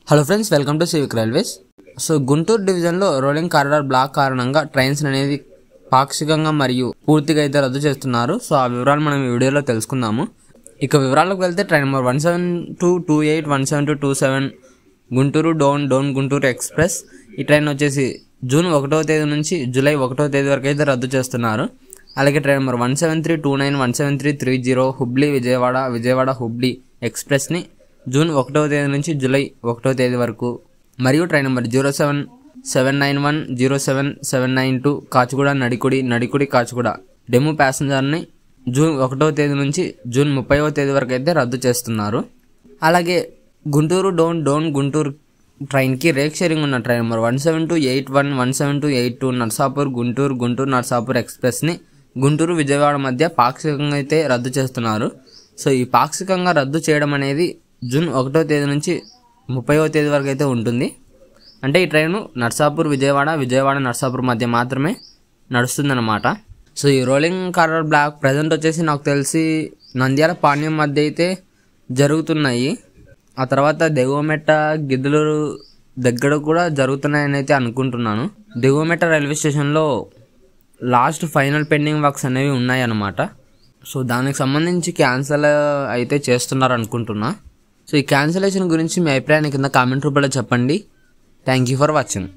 Hello friends, welcome to civic railways. So Guntur డివిజన్లో rolling corridor black కారణంగా trains అనేది పాక్షికంగా మరియు పూర్తిగా అయితే రద్దు చేస్తున్నారు. సో ఆ వివరాలు మనం ఈ వీడియోలో తెలుసుకుందాము. ఇక వివరాలకు వెళ్తే train number 17228, 17227 Guntur down Guntur express. ఈ ట్రైన్ వచ్చేసి జూన్ 1వ తేదీ నుంచి జూలై 1వ తేదీ వరకు అయితే రద్దు చేస్తున్నారు. అలాగే ట్రైన్ నెంబర్ 17329, 17330 హుబ్లీ విజయవాడ హుబ్లీ ఎక్స్ప్రెస్ని జూన్ 1వ తేదీ నుంచి జూలై 1వ తేదీ వరకు, మరియు train number 07791, 07792 Kacheguda Nadikudi Kacheguda DEMU ప్యాసింజర్ని జూన్ 1వ తేదీ నుంచి జూన్ 30వ తేదీ వరకు అయితే రద్దు చేస్తున్నారు. అలాగే గుంటూరు డౌన్ గుంటూరు ట్రైన్కి రేక్ షేరింగ్ ఉన్న ట్రైన్ నెంబర్ 17281, 17282 నర్సాపూర్ గుంటూరు నర్సాపూర్ ఎక్స్ప్రెస్ని గుంటూరు విజయవాడ మధ్య పాక్షికంగా అయితే రద్దు చేస్తున్నారు. సో ఈ పాక్షికంగా రద్దు చేయడం అనేది జూన్ 1వ తేదీ నుంచి 30వ తేదీ వరకు అయితే ఉంటుంది. అంటే ఈ ట్రైను నర్సాపూర్ విజయవాడ నర్సాపూర్ మధ్య మాత్రమే నడుస్తుందన్నమాట. సో ఈ రోలింగ్ కారిడార్ బ్లాక్ ప్రజెంట్ వచ్చేసి నాకు తెలిసి నంద్యాల పాణ్యం మధ్య అయితే జరుగుతున్నాయి. ఆ తర్వాత దిగువమెట్ట గిద్దలూరు దగ్గర కూడా జరుగుతున్నాయని అయితే అనుకుంటున్నాను. దిగువమెట్ట రైల్వే స్టేషన్లో లాస్ట్ ఫైనల్ పెండింగ్ వర్క్స్ అనేవి ఉన్నాయి అన్నమాట. సో దానికి సంబంధించి క్యాన్సిల్ అయితే చేస్తున్నారు అనుకుంటున్నా. సో ఈ క్యాన్సిలేషన్ గురించి మీ అభిప్రాయాన్ని కింద కామెంట్ రూపంలో చెప్పండి. Thank you for watching.